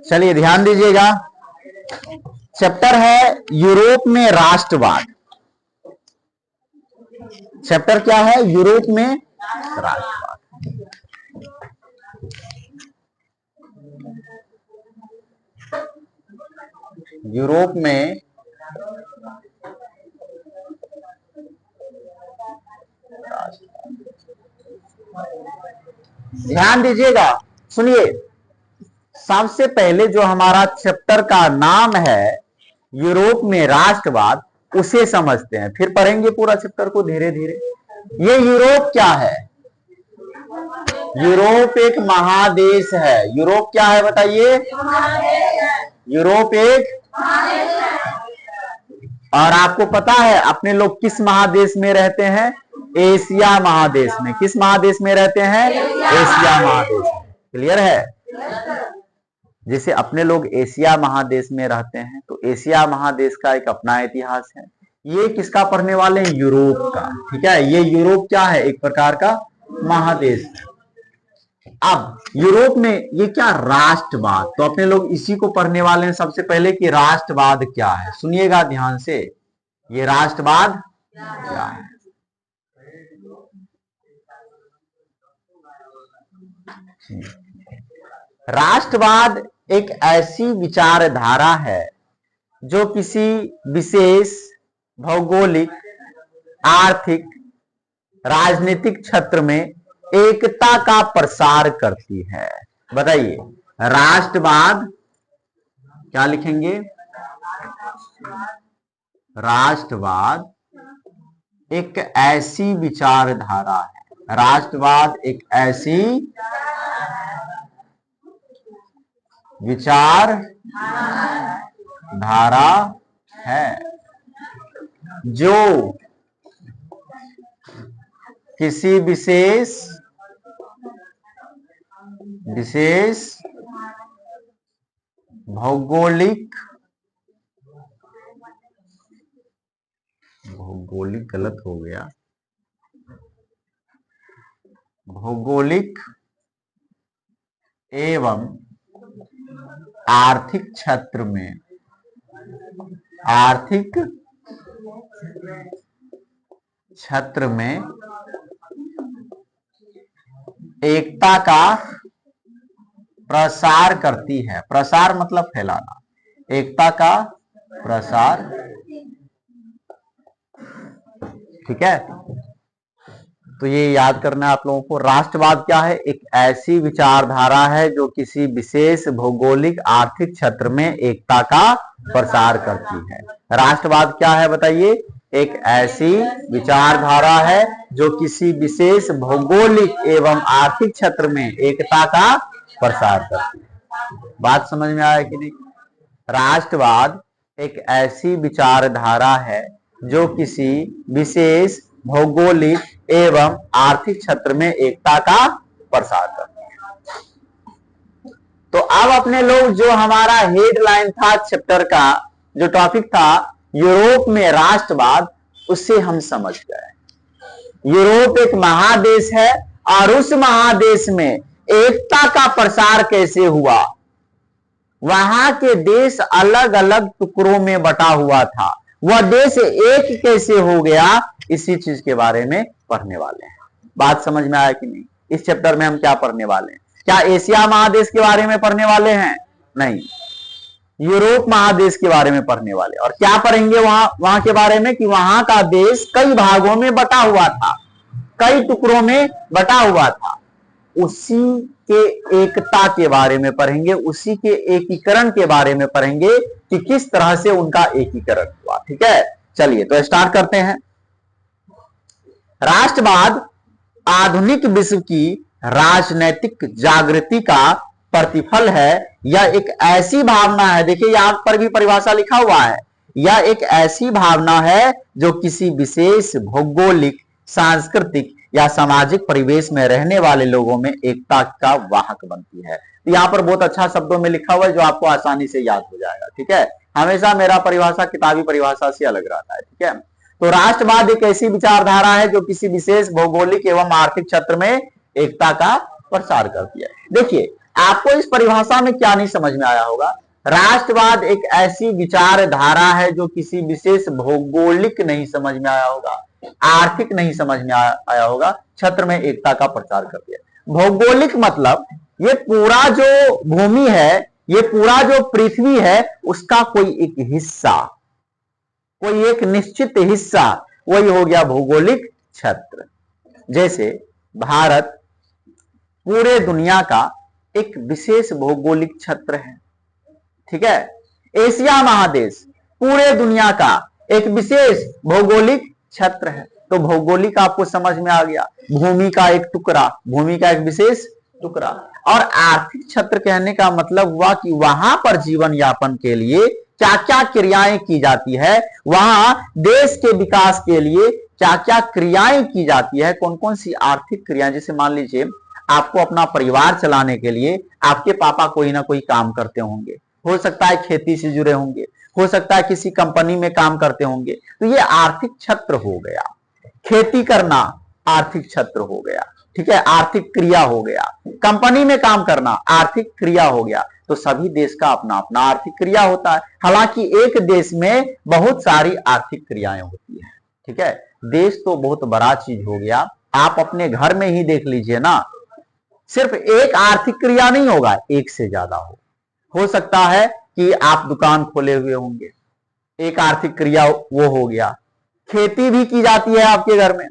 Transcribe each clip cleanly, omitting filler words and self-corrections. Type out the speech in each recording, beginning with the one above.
चलिए ध्यान दीजिएगा, चैप्टर है यूरोप में राष्ट्रवाद। चैप्टर क्या है? यूरोप में राष्ट्रवाद। यूरोप में ध्यान दीजिएगा, सुनिए। सबसे पहले जो हमारा चैप्टर का नाम है यूरोप में राष्ट्रवाद, उसे समझते हैं, फिर पढ़ेंगे पूरा चैप्टर को धीरे धीरे। ये यूरोप क्या है? यूरोप एक महादेश है। यूरोप क्या है बताइए? यूरोप एक, और आपको पता है अपने लोग किस महादेश में रहते हैं? एशिया महादेश में। किस महादेश में रहते हैं? एशिया महादेश में। क्लियर है? जैसे अपने लोग एशिया महादेश में रहते हैं, तो एशिया महादेश का एक अपना इतिहास है। ये किसका पढ़ने वाले हैं? यूरोप का। ठीक है, ये यूरोप क्या है? एक प्रकार का महादेश है। अब यूरोप में ये क्या? राष्ट्रवाद। तो अपने लोग इसी को पढ़ने वाले हैं सबसे पहले कि राष्ट्रवाद क्या है। सुनिएगा ध्यान से, ये राष्ट्रवाद क्या है। राष्ट्रवाद एक ऐसी विचारधारा है जो किसी विशेष भौगोलिक, आर्थिक, राजनीतिक क्षेत्र में एकता का प्रसार करती है। बताइए, राष्ट्रवाद क्या लिखेंगे? राष्ट्रवाद एक ऐसी विचारधारा है। राष्ट्रवाद एक ऐसी विचारधारा है जो किसी विशेष भौगोलिक गलत हो गया, भौगोलिक एवं आर्थिक क्षेत्र में एकता का प्रसार करती है। प्रसार मतलब फैलाना, एकता का प्रसार। ठीक है, तो ये याद करना है आप लोगों को। राष्ट्रवाद क्या है? एक ऐसी विचारधारा है जो किसी विशेष भौगोलिक, आर्थिक क्षेत्र में एकता का प्रसार करती है। राष्ट्रवाद क्या है बताइए? एक ऐसी विचारधारा है जो किसी विशेष भौगोलिक एवं आर्थिक क्षेत्र में एकता का प्रसार करती है। बात समझ में आया कि नहीं? राष्ट्रवाद एक ऐसी विचारधारा है जो किसी विशेष भौगोलिक एवं आर्थिक क्षेत्र में एकता का प्रसार करती है। तो अब अपने लोग जो हमारा हेडलाइन था चैप्टर का, जो टॉपिक था यूरोप में राष्ट्रवाद, उससे हम समझ गए यूरोप एक महादेश है और उस महादेश में एकता का प्रसार कैसे हुआ। वहां के देश अलग अलग टुकड़ों में बटा हुआ था, वह देश एक कैसे हो गया, इसी चीज के बारे में पढ़ने वाले हैं। बात समझ में आया कि नहीं? इस चैप्टर में हम क्या पढ़ने वाले हैं? क्या एशिया महादेश के बारे में पढ़ने वाले हैं? नहीं, यूरोप महादेश के बारे में पढ़ने वाले। और क्या पढ़ेंगे वहां के बारे में कि वहां का देश कई भागों में बटा हुआ था, कई टुकड़ों में बटा हुआ था। उसी के एकता के बारे में पढ़ेंगे, उसी के एकीकरण के बारे में पढ़ेंगे कि किस तरह से उनका एकीकरण हुआ। ठीक है, चलिए तो स्टार्ट करते हैं। राष्ट्रवाद आधुनिक विश्व की राजनैतिक जागृति का प्रतिफल है। यह एक ऐसी भावना है, देखिए यहां पर भी परिभाषा लिखा हुआ है, यह एक ऐसी भावना है जो किसी विशेष भौगोलिक, सांस्कृतिक या सामाजिक परिवेश में रहने वाले लोगों में एकता का वाहक बनती है। यहाँ पर बहुत अच्छा शब्दों में लिखा हुआ है जो आपको आसानी से याद हो जाएगा। ठीक है, हमेशा मेरा परिभाषा किताबी परिभाषा से अलग रहता है। ठीक है, तो राष्ट्रवाद एक ऐसी विचारधारा है जो किसी विशेष भौगोलिक एवं आर्थिक क्षेत्र में एकता का प्रसार करती है। देखिए, आपको इस परिभाषा में क्या नहीं समझ में आया होगा। राष्ट्रवाद एक ऐसी विचारधारा है जो किसी विशेष भौगोलिक नहीं समझ में आया होगा, आर्थिक नहीं समझ में आया होगा, क्षेत्र में एकता का प्रचार करती है। भौगोलिक मतलब ये पूरा जो भूमि है, ये पूरा जो पृथ्वी है, उसका कोई एक हिस्सा, कोई एक निश्चित हिस्सा, वही हो गया भौगोलिक क्षेत्र। जैसे भारत पूरे दुनिया का एक विशेष भौगोलिक क्षेत्र है, ठीक है। एशिया महादेश पूरे दुनिया का एक विशेष भौगोलिक क्षेत्र है। तो भौगोलिक आपको समझ में आ गया, भूमि का एक टुकड़ा, भूमि का एक विशेष टुकड़ा। और आर्थिक क्षेत्र कहने का मतलब हुआ कि वहां पर जीवन यापन के लिए क्या क्या क्रियाएं की जाती है, वहां देश के विकास के लिए क्या क्या क्रियाएं की जाती है, कौन कौन सी आर्थिक क्रियाएं। जैसे मान लीजिए आपको अपना परिवार चलाने के लिए आपके पापा कोई ना कोई काम करते होंगे, हो सकता है खेती से जुड़े होंगे, हो सकता है किसी कंपनी में काम करते होंगे, तो ये आर्थिक क्षेत्र हो गया। खेती करना आर्थिक क्षेत्र हो गया, ठीक है, आर्थिक क्रिया हो गया। कंपनी में काम करना आर्थिक क्रिया हो गया। तो सभी देश का अपना अपना आर्थिक क्रिया होता है। हालांकि एक देश में बहुत सारी आर्थिक क्रियाएं होती है, ठीक है। देश तो बहुत बड़ा चीज हो गया, आप अपने घर में ही देख लीजिए ना, सिर्फ एक आर्थिक क्रिया नहीं होगा, एक से ज्यादा हो सकता है कि आप दुकान खोले हुए होंगे, एक आर्थिक क्रिया वो हो गया। खेती भी की जाती है आपके घर में,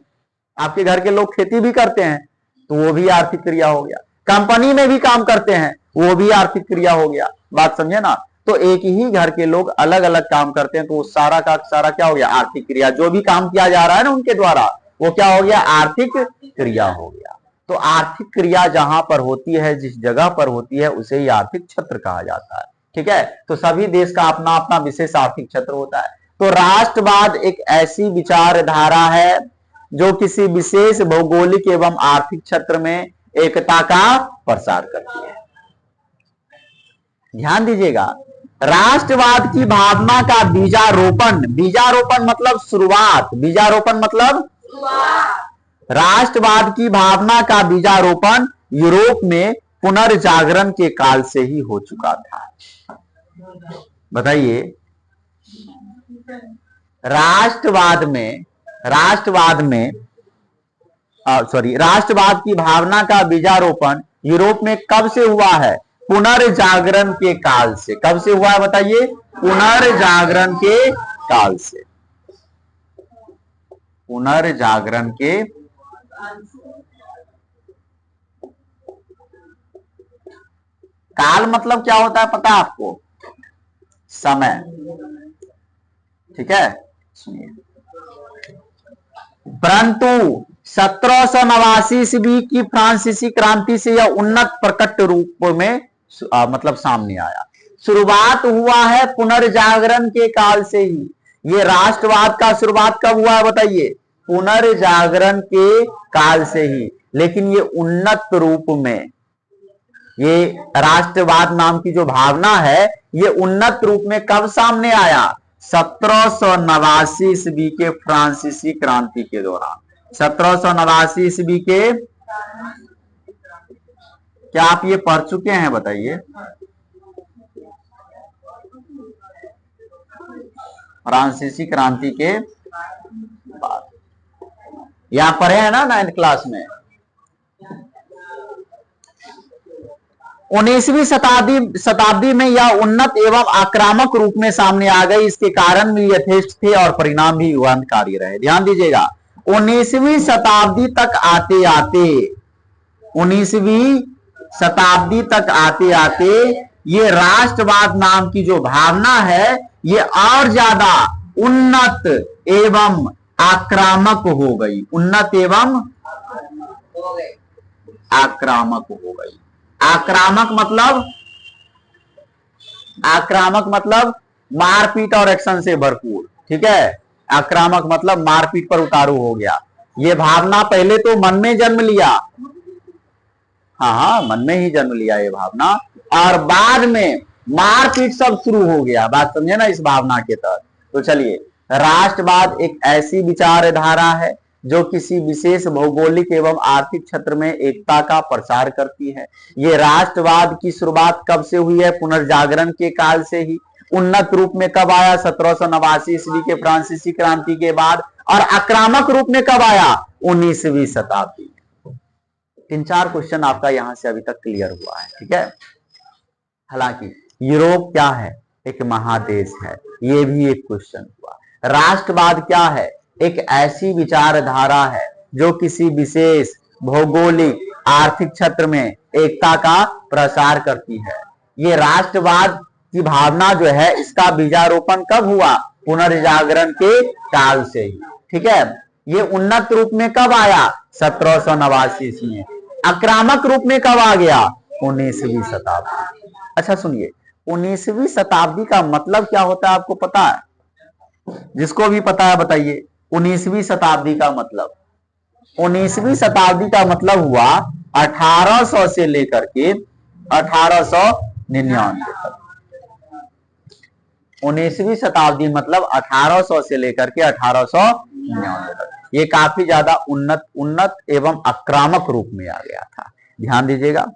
आपके घर के लोग खेती भी करते हैं, तो वो भी आर्थिक क्रिया हो गया। कंपनी में भी काम करते हैं, वो भी आर्थिक क्रिया हो गया। बात समझे ना। तो एक ही घर के लोग अलग अलग काम करते हैं, तो सारा का सारा क्या हो गया, आर्थिक क्रिया। जो भी काम किया जा रहा है ना उनके द्वारा, वो क्या हो गया, आर्थिक क्रिया हो गया। तो आर्थिक क्रिया जहां पर होती है, जिस जगह पर होती है, उसे ही आर्थिक क्षेत्र कहा जाता है, ठीक है। तो सभी देश का अपना अपना विशेष आर्थिक क्षेत्र होता है। तो राष्ट्रवाद एक ऐसी विचारधारा है जो किसी विशेष भौगोलिक एवं आर्थिक क्षेत्र में एकता का प्रसार करती है। ध्यान दीजिएगा, राष्ट्रवाद की भावना का बीजारोपण, बीजारोपण मतलब शुरुआत, बीजारोपण मतलब राष्ट्रवाद की भावना का बीजारोपण यूरोप में पुनर्जागरण के काल से ही हो चुका था। बताइए, राष्ट्रवाद की भावना का बीजारोपण यूरोप में कब से हुआ है, पुनर्जागरण के काल से। कब से हुआ है बताइए, पुनर्जागरण के काल से। पुनर्जागरण के काल मतलब क्या होता है पता है आपको, समय, ठीक है। सुनिए, परंतु 1789 ईस्वी की फ्रांसीसी क्रांति से यह उन्नत प्रकट रूप में मतलब सामने आया। शुरुआत हुआ है पुनर्जागरण के काल से ही। ये राष्ट्रवाद का शुरुआत कब हुआ है बताइए, पुनर्जागरण के काल से ही। लेकिन ये उन्नत रूप में, ये राष्ट्रवाद नाम की जो भावना है, ये उन्नत रूप में कब सामने आया, 1789 ईस्वी के फ्रांसीसी क्रांति के दौरान। 1789 ईस्वी के, क्या आप ये पढ़ चुके हैं बताइए, फ्रांसीसी क्रांति के बाद, यहां पढ़े हैं ना 9th क्लास में। 19वीं शताब्दी में यह उन्नत एवं आक्रामक रूप में सामने आ गई। इसके कारण भी यथेष्ट थे और परिणाम भी युगांतकारी रहे। ध्यान दीजिएगा, 19वीं शताब्दी तक आते आते, 19वीं शताब्दी तक आते आते ये राष्ट्रवाद नाम की जो भावना है, ये और ज्यादा उन्नत एवं आक्रामक हो गई। उन्नत एवं आक्रामक हो गई। आक्रामक मतलब मारपीट और एक्शन से भरपूर, ठीक है। आक्रामक मतलब मारपीट पर उतारू हो गया। ये भावना पहले तो मन में जन्म लिया, हाँ, मन में ही जन्म लिया ये भावना, और बाद में मारपीट सब शुरू हो गया। बात समझे ना इस भावना के तहत। तो चलिए, राष्ट्रवाद एक ऐसी विचारधारा है जो किसी विशेष भौगोलिक एवं आर्थिक क्षेत्र में एकता का प्रसार करती है। ये राष्ट्रवाद की शुरुआत कब से हुई है? पुनर्जागरण के काल से ही। उन्नत रूप में कब आया? 1789 ईस्वी के फ्रांसीसी क्रांति के बाद। और आक्रामक रूप में कब आया? 19वीं शताब्दी। 3-4 क्वेश्चन आपका यहां से अभी तक क्लियर हुआ है, ठीक है। हालांकि यूरोप क्या है? एक महादेश है, ये भी एक क्वेश्चन हुआ। राष्ट्रवाद क्या है? एक ऐसी विचारधारा है जो किसी विशेष भौगोलिक आर्थिक क्षेत्र में एकता का प्रसार करती है। ये राष्ट्रवाद की भावना जो है, इसका बीजारोपण कब हुआ? पुनर्जागरण के काल से ही, ठीक है। ये उन्नत रूप में कब आया? 1789 ईस्वी में। आक्रामक रूप में कब आ गया? 19वीं शताब्दी। अच्छा सुनिए, 19वीं शताब्दी का मतलब क्या होता है आपको पता है? जिसको भी पता है बताइए। 19वीं शताब्दी का मतलब, 19वीं शताब्दी का मतलब हुआ 1800 से लेकर के 1899 तक। 19वीं शताब्दी मतलब 1800 से लेकर के 1899 तक। ये काफी ज्यादा उन्नत एवं आक्रामक रूप में आ गया था, ध्यान दीजिएगा।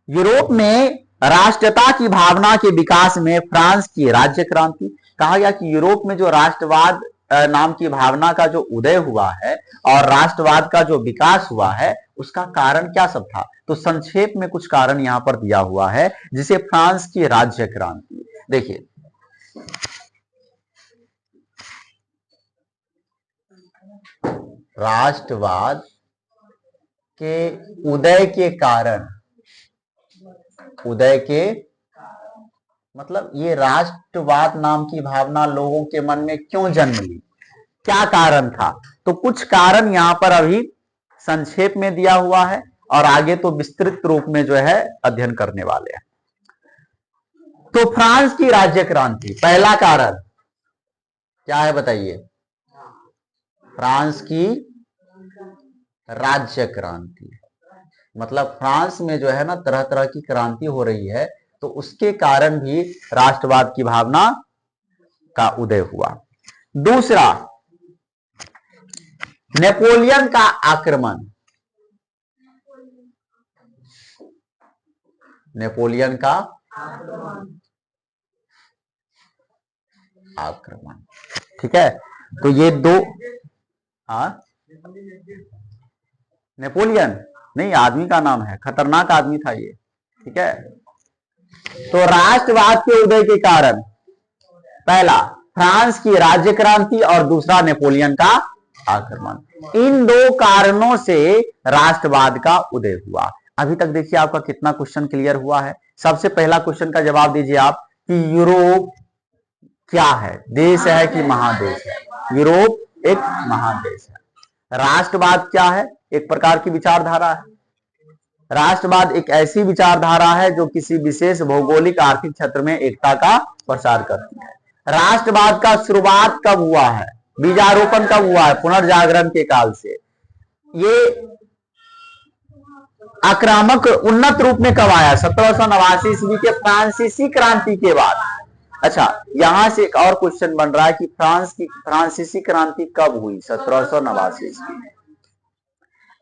यूरोप में राष्ट्रता की भावना के विकास में फ्रांस की राज्य क्रांति, कहा गया कि यूरोप में जो राष्ट्रवाद नाम की भावना का जो उदय हुआ है और राष्ट्रवाद का जो विकास हुआ है, उसका कारण क्या सब था? तो संक्षेप में कुछ कारण यहां पर दिया हुआ है, जिसे फ्रांस की राज्य क्रांति। देखिए, राष्ट्रवाद के उदय के कारण, उदय के मतलब ये राष्ट्रवाद नाम की भावना लोगों के मन में क्यों जन्म ली, क्या कारण था? तो कुछ कारण यहां पर अभी संक्षेप में दिया हुआ है और आगे तो विस्तृत रूप में जो है अध्ययन करने वाले हैं। तो फ्रांस की राज्य क्रांति, पहला कारण क्या है बताइए? फ्रांस की राज्य क्रांति, मतलब फ्रांस में जो है ना तरह तरह की क्रांति हो रही है, तो उसके कारण भी राष्ट्रवाद की भावना का उदय हुआ। दूसरा, नेपोलियन का आक्रमण, नेपोलियन का आक्रमण, ठीक है। तो ये दो, हाँ, नेपोलियन नहीं, आदमी का नाम है, खतरनाक आदमी था ये, ठीक है। तो राष्ट्रवाद के उदय के कारण, पहला फ्रांस की राज्य क्रांति और दूसरा नेपोलियन का आक्रमण, इन दो कारणों से राष्ट्रवाद का उदय हुआ। अभी तक देखिए आपका कितना क्वेश्चन क्लियर हुआ है। सबसे पहला क्वेश्चन का जवाब दीजिए आप कि यूरोप क्या है, देश है कि महादेश है? यूरोप एक महादेश है। राष्ट्रवाद क्या है? एक प्रकार की विचारधारा है। राष्ट्रवाद एक ऐसी विचारधारा है जो किसी विशेष भौगोलिक आर्थिक क्षेत्र में एकता का प्रसार करती है। राष्ट्रवाद का शुरुआत कब हुआ है? बीजारोपण कब हुआ है? पुनर्जागरण के काल से। ये आक्रामक उन्नत रूप में कब आया? 1789 ईस्वी के फ्रांसीसी क्रांति के बाद। अच्छा, यहां से एक और क्वेश्चन बन रहा है कि फ्रांसीसी क्रांति कब हुई? 1789 ईस्वी में।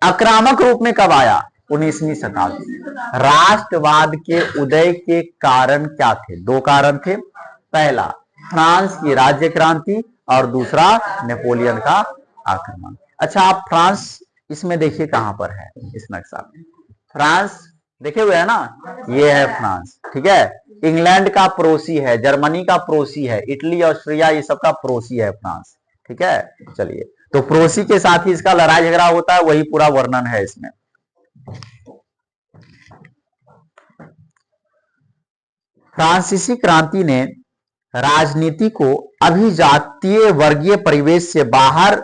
आक्रामक रूप में कब आया? 19वीं शताब्दी। राष्ट्रवाद के उदय के कारण क्या थे? दो कारण थे, पहला फ्रांस की राज्य क्रांति और दूसरा नेपोलियन का आक्रमण। अच्छा, आप फ्रांस इसमें देखिए कहां पर है, इस नक्शा में फ्रांस देखे हुए है ना, ये है फ्रांस, ठीक है। इंग्लैंड का पड़ोसी है, जर्मनी का पड़ोसी है, इटली ऑस्ट्रिया ये सबका पड़ोसी है फ्रांस, ठीक है। चलिए, तो पड़ोसी के साथ ही इसका लड़ाई झगड़ा होता है, वही पूरा वर्णन है इसमें। फ्रांसीसी क्रांति ने राजनीति को अभिजातीय वर्गीय परिवेश से बाहर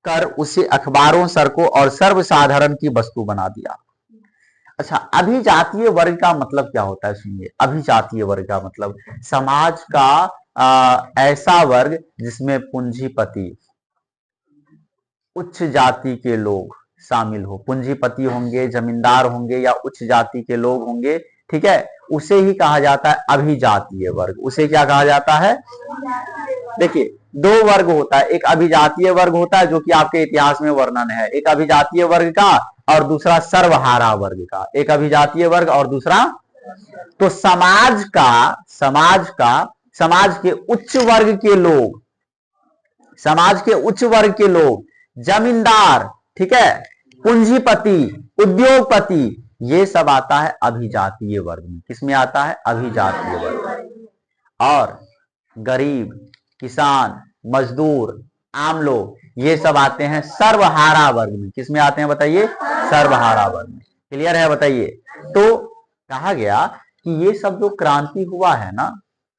कर उसे अखबारों, सड़कों और सर्वसाधारण की वस्तु बना दिया। अच्छा, अभिजातीय वर्ग का मतलब क्या होता है? सुनिए, अभिजातीय वर्ग का मतलब समाज का ऐसा वर्ग जिसमें पूंजीपति, उच्च जाति के लोग शामिल हो। पूंजीपति होंगे, जमींदार होंगे या उच्च जाति के लोग होंगे, ठीक है, उसे ही कहा जाता है अभिजातीय वर्ग। उसे क्या कहा जाता है? देखिए दो वर्ग होता है, एक अभिजातीय वर्ग होता है जो कि आपके इतिहास में वर्णन है, एक अभिजातीय वर्ग का और दूसरा सर्वहारा वर्ग का, एक अभिजातीय वर्ग और दूसरा। तो समाज के उच्च वर्ग के लोग, समाज के उच्च वर्ग के लोग, जमींदार, ठीक है, पूंजीपति, उद्योगपति, ये सब आता है अभिजातीय वर्ग में। किसमें आता है? अभिजातीय वर्ग में। और गरीब, किसान, मजदूर, आम लोग, ये सब आते हैं सर्वहारा वर्ग में। किसमें आते हैं बताइए? सर्वहारा वर्ग में। क्लियर है? बताइए। तो कहा गया कि ये सब जो क्रांति हुआ है ना,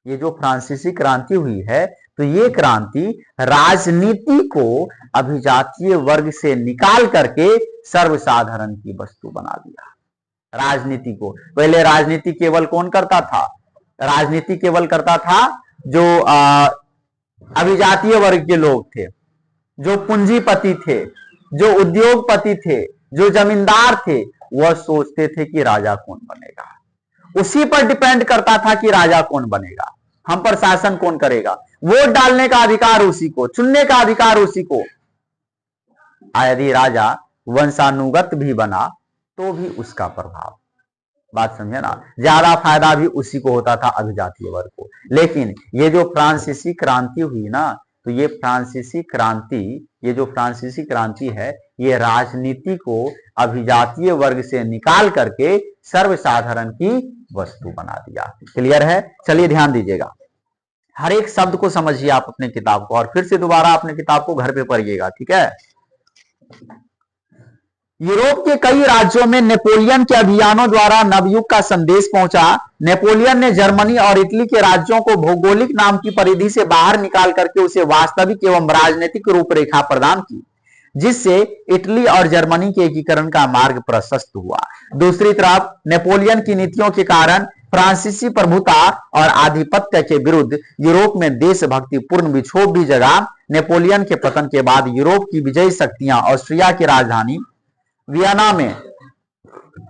ये जो फ्रांसीसी क्रांति हुई है, तो ये क्रांति राजनीति को अभिजातीय वर्ग से निकाल करके सर्वसाधारण की वस्तु बना दिया। राजनीति को, पहले राजनीति केवल कौन करता था? राजनीति केवल करता था जो अभिजातीय वर्ग के लोग थे, जो पूंजीपति थे, जो उद्योगपति थे, जो जमींदार थे। वह सोचते थे कि राजा कौन बनेगा, उसी पर डिपेंड करता था कि राजा कौन बनेगा, हम पर शासन कौन करेगा। वोट डालने का अधिकार उसी को, चुनने का अधिकार उसी को। यदि राजा वंशानुगत भी बना तो भी उसका प्रभाव, बात समझे ना, ज्यादा फायदा भी उसी को होता था, अभिजातीय वर्ग को। लेकिन ये जो फ्रांसीसी क्रांति हुई ना, तो ये फ्रांसीसी क्रांति है, ये राजनीति को अभिजातीय वर्ग से निकाल करके सर्वसाधारण की वस्तु बना दिया। क्लियर है? चलिए ध्यान दीजिएगा, हर एक शब्द को समझिए आप अपने किताब को, और फिर से दोबारा अपने किताब को घर पे पढ़िएगा, ठीक है। यूरोप के कई राज्यों में नेपोलियन के अभियानों द्वारा नवयुग का संदेश पहुंचा। नेपोलियन ने जर्मनी और इटली के राज्यों को भौगोलिक नाम की परिधि से बाहर निकाल करके उसे वास्तविक एवं राजनीतिक रूपरेखा प्रदान की, जिससे इटली और जर्मनी के एकीकरण का मार्ग प्रशस्त हुआ। दूसरी तरफ नेपोलियन की नीतियों के कारण फ्रांसीसी प्रभुता और आधिपत्य के विरुद्ध यूरोप में देशभक्तिपूर्ण विक्षोभ भी जगा। नेपोलियन के पतन के बाद यूरोप की विजयी शक्तियां ऑस्ट्रिया की राजधानी वियना में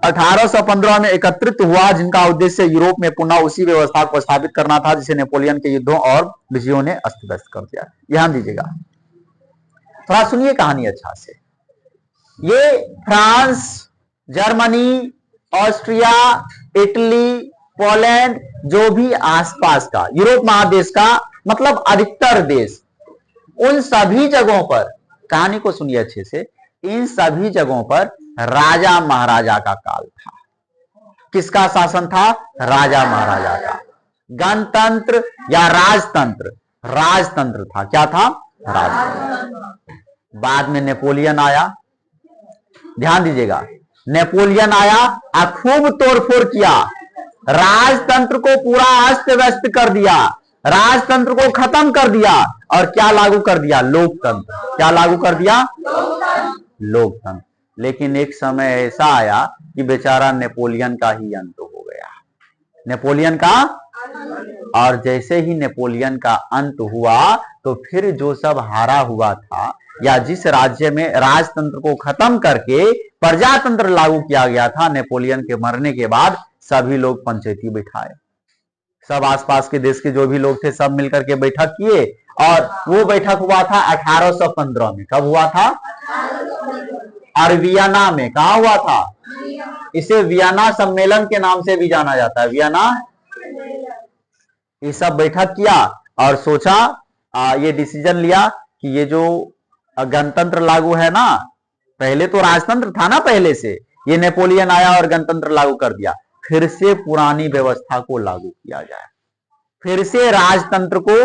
1815 में एकत्रित हुआ, जिनका उद्देश्य यूरोप में पुनः उसी व्यवस्था को स्थापित करना था जिसे नेपोलियन के युद्धों और विजयों ने अस्त व्यस्त कर दिया। ध्यान दीजिएगा, थोड़ा सुनिए कहानी अच्छा से। ये France, Germany, Austria, Italy, Poland, जो भी आसपास का यूरोप महादेश का मतलब अधिकतर देश, उन सभी जगहों पर, कहानी को सुनिए अच्छे से, इन सभी जगहों पर राजा महाराजा का काल था। किसका शासन था? राजा महाराजा का। गणतंत्र या राजतंत्र? राजतंत्र था। क्या था? राजतंत्र। बाद में नेपोलियन आया, ध्यान दीजिएगा, नेपोलियन आया और खूब तोड़फोड़ किया, राजतंत्र को पूरा अस्त व्यस्त कर दिया, राजतंत्र को खत्म कर दिया और क्या लागू कर दिया? लोकतंत्र। क्या लागू कर दिया? लोकतंत्र। लेकिन एक समय ऐसा आया कि बेचारा नेपोलियन का ही अंत हो गया, नेपोलियन का। और जैसे ही नेपोलियन का अंत हुआ तो फिर जो सब हारा हुआ था, या जिस राज्य में राजतंत्र को खत्म करके प्रजातंत्र लागू किया गया था, नेपोलियन के मरने के बाद सभी लोग पंचायती बैठाए, सब आसपास के देश के जो भी लोग थे सब मिलकर के बैठक किए, और वो बैठक हुआ था 1815 में। कब हुआ था? और वियना में। कहा हुआ था? इसे वियना सम्मेलन के नाम से भी जाना जाता है, वियना। ये सब बैठक किया और सोचा, ये डिसीजन लिया कि ये जो गणतंत्र लागू है ना, पहले तो राजतंत्र था ना पहले से, ये नेपोलियन आया और गणतंत्र लागू कर दिया, फिर से पुरानी व्यवस्था को लागू किया जाए, फिर से राजतंत्र को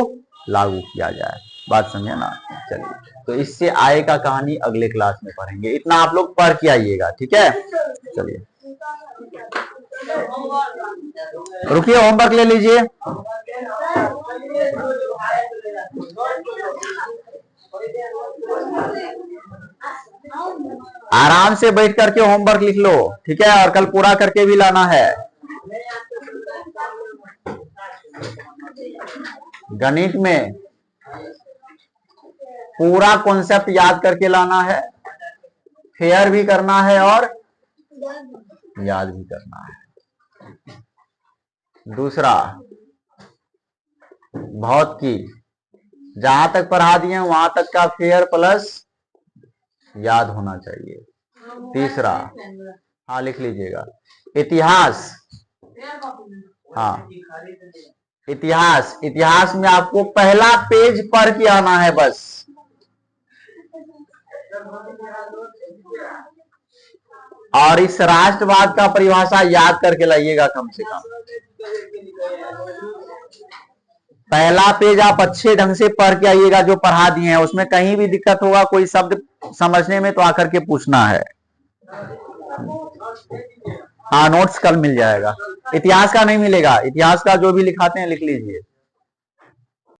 लागू किया जाए। बात समझे ना? चलिए, तो इससे आए का कहानी अगले क्लास में पढ़ेंगे, इतना आप लोग पढ़ के आइएगा, ठीक है। चलिए रुकिए, होमवर्क ले लीजिए। आराम से बैठ करके होमवर्क लिख लो, ठीक है, और कल पूरा करके भी लाना है। गणित में पूरा कॉन्सेप्ट याद करके लाना है, फेयर भी करना है और याद भी करना है। दूसरा भौतिकी, जहां तक पढ़ा दिए वहां तक का फेयर प्लस याद होना चाहिए। तीसरा, हाँ लिख लीजिएगा, इतिहास। हाँ, इतिहास, इतिहास में आपको पहला पेज पढ़ के आना है बस। और इस राष्ट्रवाद का परिभाषा याद करके लाइएगा कम से कम। पहला पेज आप अच्छे ढंग से पढ़ के आइएगा, जो पढ़ा दिए हैं उसमें कहीं भी दिक्कत होगा कोई शब्द समझने में तो आकर के पूछना है। हाँ, नोट्स कल मिल जाएगा। इतिहास का नहीं मिलेगा, इतिहास का जो भी लिखाते हैं लिख लीजिए।